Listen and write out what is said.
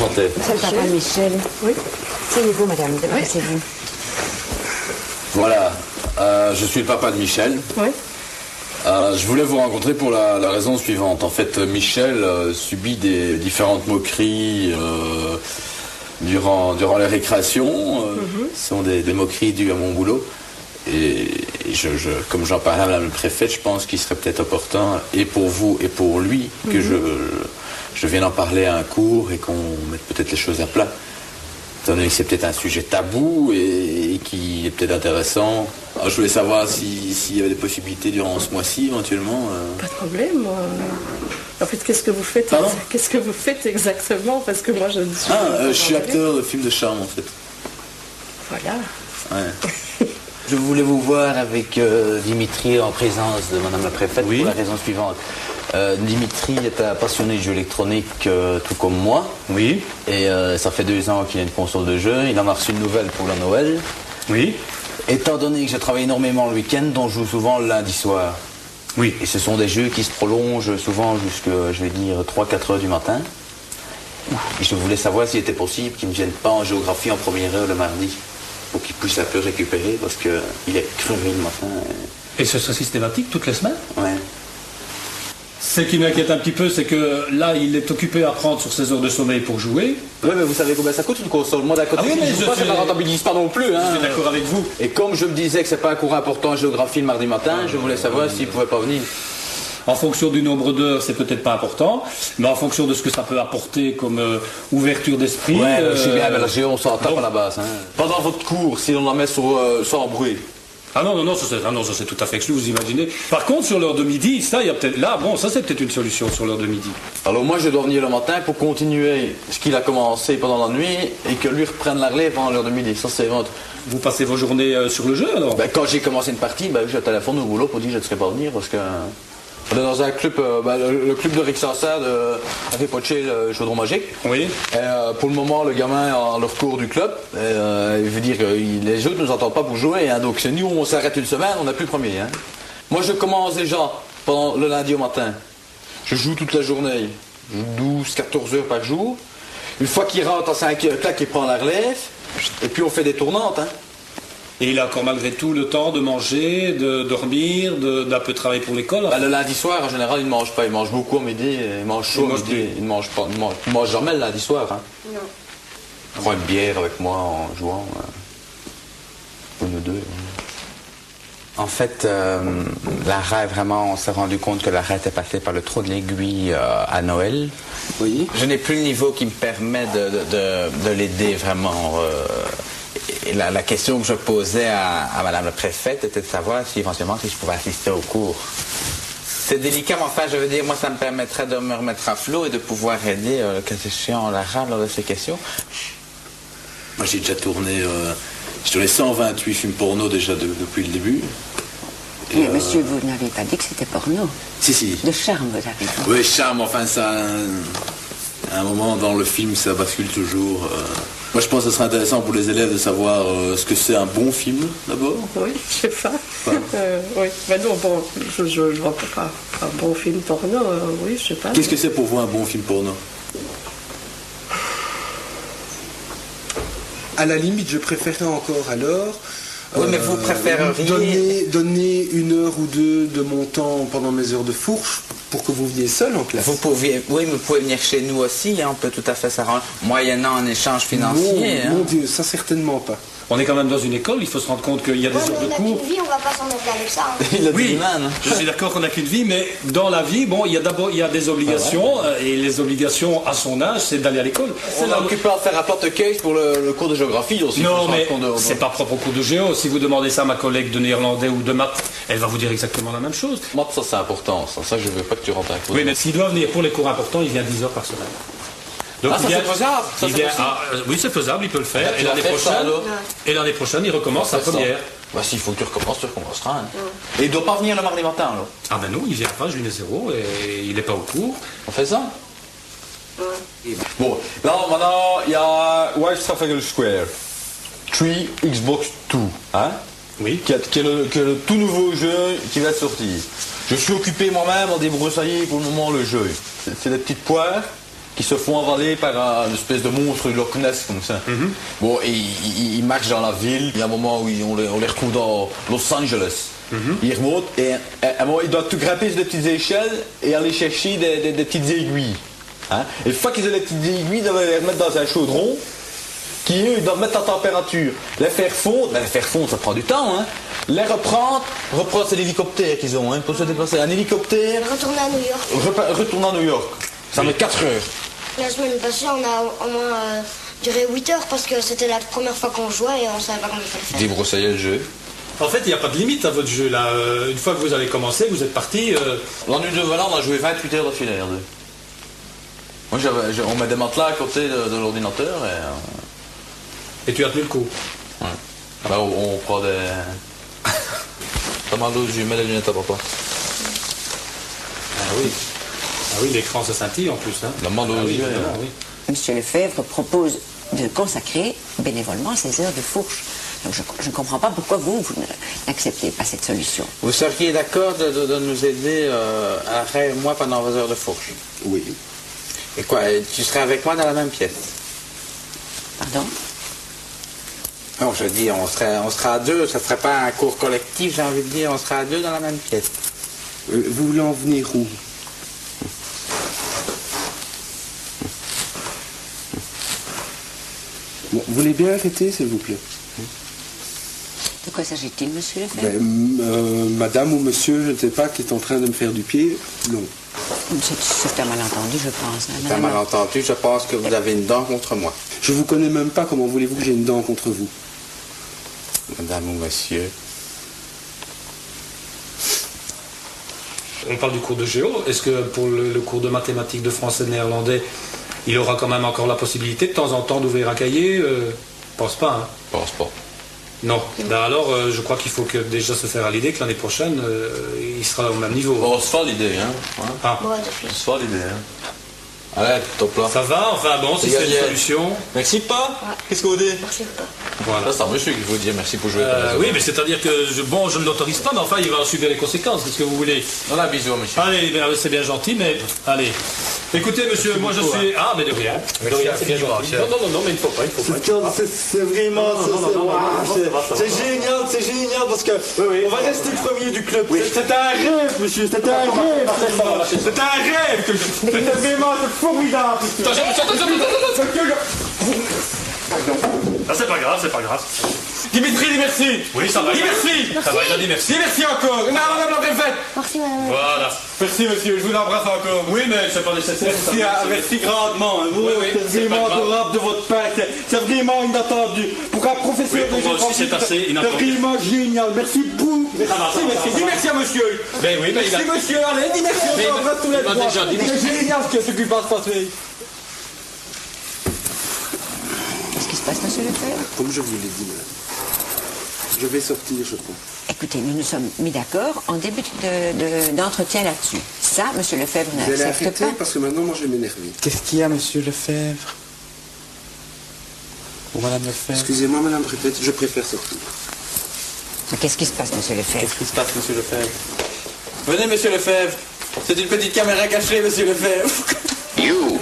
présenter. C'est le papa Michel. Oui. C'est vous, madame, c'est vous. Voilà, je suis le papa de Michel. Oui. Je voulais vous rencontrer pour la raison suivante. En fait, Michel subit des différentes moqueries durant les récréations. Ce sont des moqueries dues à mon boulot. Et comme j'en parlais à Madame le préfète, je pense qu'il serait peut-être opportun, et pour vous et pour lui, que je vienne en parler à un cours et qu'on mette peut-être les choses à plat. Étant donné que c'est peut-être un sujet tabou et qui est peut-être intéressant. Alors, je voulais savoir s'il y avait des possibilités durant ce mois-ci, éventuellement. Pas de problème. En fait, qu'est-ce que vous faites Pardon ? Qu'est-ce que vous faites exactement? Parce que moi, je ne suis pas... Je suis acteur de films de charme, en fait. Voilà. Ouais. Je voulais vous voir avec Dimitri en présence de Madame la préfète pour la raison suivante. Dimitri est un passionné de jeux électroniques tout comme moi. Oui. Et ça fait 2 ans qu'il a une console de jeu. Il en a reçu une nouvelle pour la Noël. Oui. Étant donné que je travaille énormément le week-end, dont je joue souvent le lundi soir. Oui. Et ce sont des jeux qui se prolongent souvent jusqu'à, je vais dire, 3-4 heures du matin. Et je voulais savoir s'il était possible qu'ils ne viennent pas en géographie en première heure le mardi, pour qu'il puisse un peu récupérer, parce qu'il est crevé le matin. Et ce serait systématique toutes les semaines? Ouais. Ce qui m'inquiète un petit peu, c'est que là, il est occupé à prendre sur ses heures de sommeil pour jouer. Oui, mais vous savez combien ça coûte une console? Moi, d'un côté, Ah oui, mais ça ne rentabilise pas non plus. Hein. Je suis d'accord avec vous. Et comme je me disais que c'est pas un cours important en géographie le mardi matin, je voulais savoir s'il pouvait pas venir. En fonction du nombre d'heures, c'est peut-être pas important, mais en fonction de ce que ça peut apporter comme ouverture d'esprit... Ouais, je suis bien, mais la géo, on s'en tape à la base. Hein. Pendant votre cours, si on la met sans bruit. Ah non, ça c'est tout à fait exclu, vous imaginez. Par contre, sur l'heure de midi, ça, il y a peut-être... Là, bon, ça c'est peut-être une solution sur l'heure de midi. Alors moi, je dois venir le matin pour continuer ce qu'il a commencé pendant la nuit et que lui reprenne la relève pendant l'heure de midi. Ça, c'est votre... Vous passez vos journées sur le jeu, alors? Quand j'ai commencé une partie, je téléphone au boulot pour dire que je ne serais pas venir parce que... On est dans un club, le club de Rixensart de Harry Potter, le Chaudron Magique. Oui. Et, pour le moment, le gamin a le recours du club. Il veut dire que les autres ne nous entendent pas pour jouer. Hein, donc nous, on s'arrête une semaine, on n'est plus premier. Hein. Moi, je commence déjà pendant le lundi au matin. Je joue toute la journée. Je joue 12-14 heures par jour. Une fois qu'il rentre à 5 heures, clac, il prend la relève. Et puis on fait des tournantes. Hein. Et il a encore malgré tout le temps de manger, de dormir, d'un peu travailler pour l'école. Le lundi soir, en général, il ne mange pas. Il mange beaucoup au midi, il mange chaud au midi. Il ne mange pas. Il mange jamais le lundi soir. Hein. Non. Il prend une bière avec moi en jouant. Une ou deux. En fait, Lara, vraiment, on s'est rendu compte que Lara était passée par le trou de l'aiguille à Noël. Oui. Je n'ai plus le niveau qui me permet de l'aider vraiment. Et la question que je posais à Madame la préfète était de savoir si éventuellement si je pouvais assister au cours. C'est délicat, mais enfin, je veux dire, moi, ça me permettrait de me remettre à flot et de pouvoir aider, le cas échéant, Lara lors de ces questions. Moi, j'ai déjà tourné 128 films porno déjà depuis le début. Et, Mais monsieur, vous n'avez pas dit que c'était porno. Si. De charme, vous avez dit. Oui, charme, enfin, ça... À un moment dans le film, ça bascule toujours. Moi, je pense que ce serait intéressant pour les élèves de savoir ce que c'est un bon film, d'abord. Oui, je sais pas. Oui, mais non, bon, je vois pas un bon film porno, oui, je sais pas. Qu'est-ce que c'est pour vous un bon film porno? À la limite, je préférerais encore alors... Oui, mais vous préféreriez... Donner 1 heure ou 2 de mon temps pendant mes heures de fourche pour que vous veniez seul en classe. Vous pouvez venir chez nous aussi, hein, on peut tout à fait s'arranger, moyennant un échange financier. Mon Dieu, ça certainement pas. On est quand même dans une école, il faut se rendre compte qu'il y a des heures de cours. Vie, on va pas s'en mettre avec ça. Hein. Il a Oui, dit man, hein. je suis d'accord qu'on n'a qu'une vie, mais dans la vie, bon, il y a des obligations, et les obligations à son âge, c'est d'aller à l'école. On est occupé à faire un porte-case pour le cours de géographie aussi. Non, mais c'est pas propre au cours de géo. Si vous demandez ça à ma collègue de néerlandais ou de maths, elle va vous dire exactement la même chose. Moi, ça c'est important. Ça, je veux pas que tu rentres à cours. Oui, mais s'il doit venir pour les cours importants, il vient 10 heures par semaine. Donc, ça c'est faisable. Oui, c'est faisable, il peut le faire. Et l'année prochaine, il recommence sa première. S'il faut que tu recommences, tu recommenceras. Hein. Et il doit pas venir le mardi matin, alors. Ah ben non, il vient pas, je lui mets 0 et il n'est pas au cours. On fait ça. Bon, là maintenant il y a Wild Trafalgar Square 3 Xbox 2, hein, oui. qui est le tout nouveau jeu qui va sortir. Je suis occupé moi-même à débroussailler pour le moment le jeu. C'est des petites poires qui se font avaler par une espèce de monstre Loch Ness comme ça. Bon, et ils marchent dans la ville. Il y a un moment où on les retrouve dans Los Angeles. Ils remontent et à un moment, ils doivent tout grimper sur des petites échelles et aller chercher des petites aiguilles. Hein? Et une fois qu'ils ont les petites aiguilles, ils doivent les remettre dans un chaudron qui, eux, ils doivent mettre en température. Les faire fondre, ça prend du temps. Hein? Les reprendre, c'est l'hélicoptère qu'ils ont, hein, pour se déplacer. Un hélicoptère. Retourner à New York. Retourner à New York. Ça met 4 heures. La semaine passée, on a au moins duré 8 heures parce que c'était la première fois qu'on jouait et on savait pas comment il fallait faire. Débroussailler le jeu. En fait, il n'y a pas de limite à votre jeu là. Une fois que vous avez commencé, vous êtes parti. L'année de Valence, on a joué 28 heures d'affilée. Moi, on met des matelas à côté de l'ordinateur Et tu as tenu le coup. Ouais. Là, on prend des. T'as mal aux yeux, mets les lunettes à papa. Ah oui. Ah oui, l'écran se scintille en plus. Hein. La main aux yeux. Oui. Monsieur Lefebvre propose de consacrer bénévolement ces heures de fourche. Donc je ne comprends pas pourquoi vous n'acceptez pas cette solution. Vous seriez d'accord de nous aider après moi pendant vos heures de fourche? Oui. Et quoi, tu serais avec moi dans la même pièce? Pardon? Non, je dis, on sera à deux, ça ne serait pas un cours collectif, j'ai envie de dire, on sera à deux dans la même pièce. Vous voulez en venir où? Bon, vous voulez bien arrêter, s'il vous plaît? De quoi s'agit-il, monsieur Lefebvre? Madame ou monsieur, je ne sais pas, qui est en train de me faire du pied, non. C'est un malentendu, je pense. C'est un malentendu, je pense que vous avez une dent contre moi. Je vous connais même pas, comment voulez-vous que j'ai une dent contre vous? Madame ou monsieur. On parle du cours de géo. Est-ce que pour le cours de mathématiques, de français, de néerlandais, il aura quand même encore la possibilité de temps en temps d'ouvrir un cahier? Pense pas, hein? Pense pas. Non. Ben alors, je crois qu'il faut que déjà se faire à l'idée que l'année prochaine, il sera au même niveau. Bon, on se fait l'idée, hein. Ah. Ouais, On se fait l'idée, hein. Allez, top là. Ça va, enfin bon, si c'est une solution. Merci pas. Qu'est-ce que vous dites? merci pas. Voilà. Ça, c'est un monsieur qui vous dit merci pour jouer. Oui, mais c'est-à-dire que je ne l'autorise pas, mais enfin, il va en subir les conséquences. Qu'est-ce que vous voulez? Voilà, bisous, monsieur. Allez, c'est bien gentil, mais allez. Écoutez, monsieur, moi je suis. Ah, mais de rien. De rien, c'est bien gentil. Non, mais il ne faut pas. C'est vraiment. C'est génial parce que on va rester premier du club. C'est un rêve, monsieur. C'est un rêve. C'est un rêve. C'est vraiment formidable. Ah, c'est pas grave. Dimitri, dis merci. Oui, ça va. Dis merci. Ça va, il a dit merci. Dis merci encore. Madame la préfète. Merci, madame. Voilà. Merci, monsieur. Je vous embrasse encore. Oui, mais c'est pas nécessaire. Merci grandement. Oui, C'est vraiment adorable de votre part. C'est vraiment inattendu. Pour un professeur Oui, pour de moi aussi, c'est assez c'est inattendu. vraiment génial. Merci beaucoup. Ça va. Dis merci à monsieur. Ben oui, mais il a. Merci monsieur. Allez, dis merci. Mais On embrasse tous les il m'a trois. déjà dit. C'est génial ce qui va se passer. Qu'est-ce qui se passe, monsieur Lefebvre? Comme je vous l'ai dit, madame. Je vais sortir, je crois. Écoutez, nous nous sommes mis d'accord en début d'entretien là-dessus. Ça, monsieur Lefebvre Vous allez n'accepte arrêter pas. parce que maintenant, moi, je vais m'énerver. Qu'est-ce qu'il y a, monsieur Lefebvre? Ou madame Lefebvre? Excusez-moi, madame la préfète, je préfère sortir. Mais qu'est-ce qui se passe, monsieur Lefebvre? Qu'est-ce qui se passe, monsieur Lefebvre? Venez, monsieur Lefebvre. C'est une petite caméra cachée, monsieur Lefebvre. You